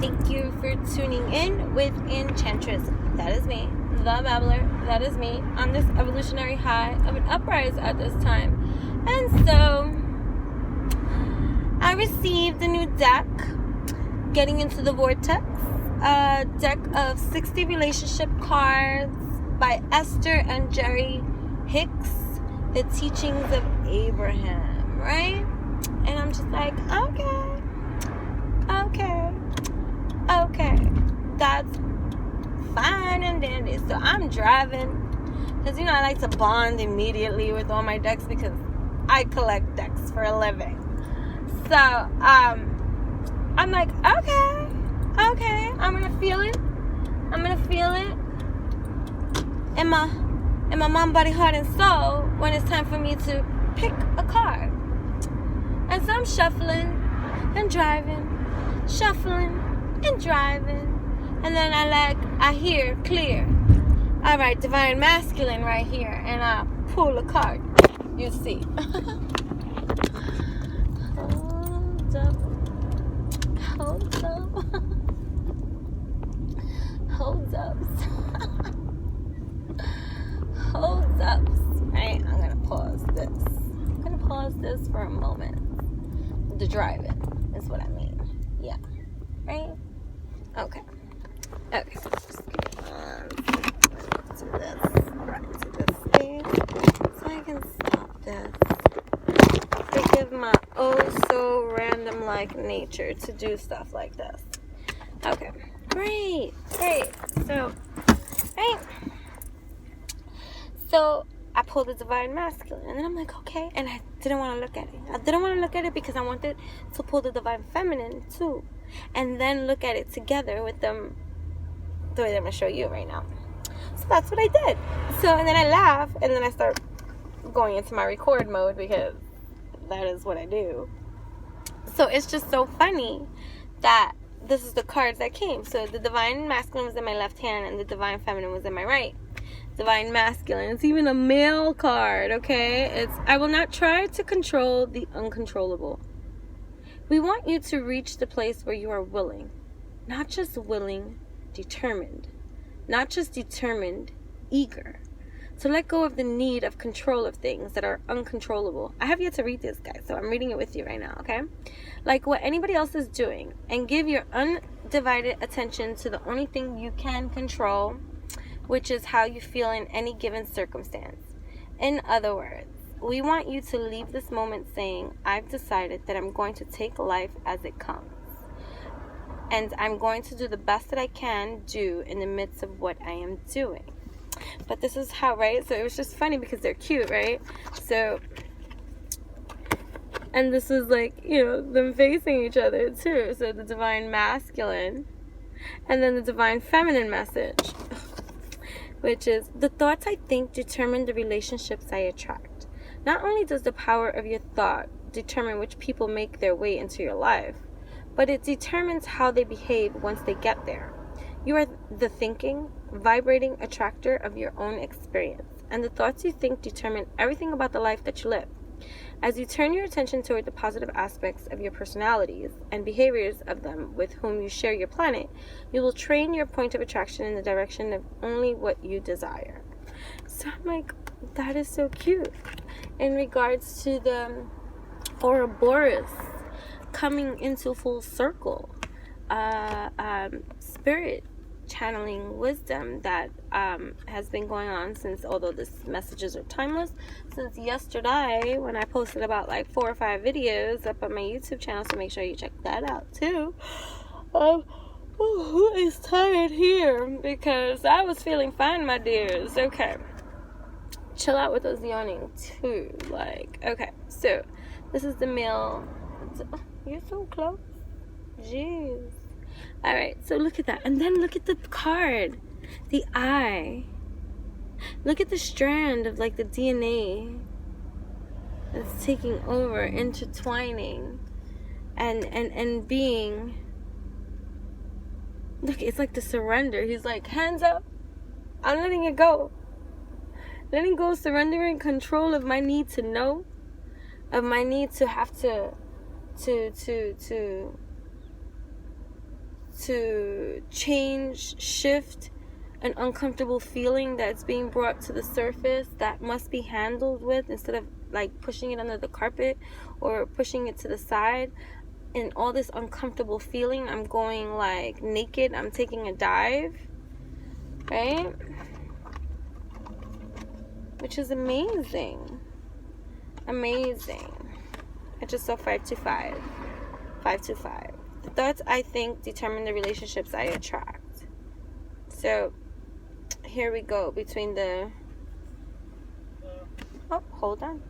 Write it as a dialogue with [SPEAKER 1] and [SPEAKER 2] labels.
[SPEAKER 1] Thank you for tuning in with Enchantress. That is me, the Babbler. That is me on this evolutionary high of an uprise at this time. And so, I received a new deck, getting into the Vortex, a deck of 60 relationship cards by Esther and Jerry Hicks, the teachings of Abraham, right? And I'm just like, okay, that's fine and dandy. So I'm driving, because I like to bond immediately with all my decks because I collect decks for a living. So I'm like, okay, I'm gonna feel it in my mind, body, heart, and soul when it's time for me to pick a card. And so I'm shuffling and driving, and then I hear clear. All right, divine masculine right here, and I pull a card. You see. Hold up. Right, I'm gonna pause this for a moment. The driving is what I mean. Yeah. Right? Okay. Just give me to this space so I can stop this. Forgive my so random like nature to do stuff like this. Okay. Great. So I pulled the divine masculine, and then I'm like, okay, and I didn't want to look at it because I wanted to pull the divine feminine too, and then look at it together with them the way that I'm going to show you right now. So that's what I did. So, and then I laugh, and then I start going into my record mode because that is what I do. So it's just so funny that this is the cards that came. So the divine masculine was in my left hand, and the divine feminine was in my right. Divine masculine. It's even a male card, okay? It's, I will not try to control the uncontrollable. We want you to reach the place where you are willing. Not just willing, determined. Not just determined, eager. To let go of the need of control of things that are uncontrollable. I have yet to read this, guys, so I'm reading it with you right now, okay? Like what anybody else is doing. And give your undivided attention to the only thing you can control, which is how you feel in any given circumstance. In other words, we want you to leave this moment saying, I've decided that I'm going to take life as it comes. And I'm going to do the best that I can do in the midst of what I am doing. But this is how, right? So it was just funny because they're cute, right? So, and this is like, them facing each other too. So the divine masculine and then the divine feminine message, which is, the thoughts I think determine the relationships I attract. Not only does the power of your thought determine which people make their way into your life, but it determines how they behave once they get there. You are the thinking, vibrating attractor of your own experience, and the thoughts you think determine everything about the life that you live. As you turn your attention toward the positive aspects of your personalities and behaviors of them with whom you share your planet, you will train your point of attraction in the direction of only what you desire. So I'm like, that is so cute. In regards to the Ouroboros coming into full circle, spirit channeling wisdom that has been going on since, although these messages are timeless, since yesterday when I posted about like 4 or 5 videos up on my YouTube channel, so make sure you check that out too. Who is tired here? Because I was feeling fine, my dears. Okay, chill out with those yawning too. Like, okay, so this is the male. You're so close. Jeez. Alright, so look at that. And then look at the card. The eye. Look at the strand of like the DNA that's taking over, intertwining, and being. Look, it's like the surrender. He's like, hands up. I'm letting it go. Letting go, surrendering control of my need to know, of my need to have to to change, shift an uncomfortable feeling that's being brought to the surface that must be handled with, instead of like pushing it under the carpet or pushing it to the side. And all this uncomfortable feeling, I'm going like naked, I'm taking a dive, right? Which is amazing. Amazing. I just saw 525. 525. The thoughts I think determine the relationships I attract. So here we go between the... Oh, hold on.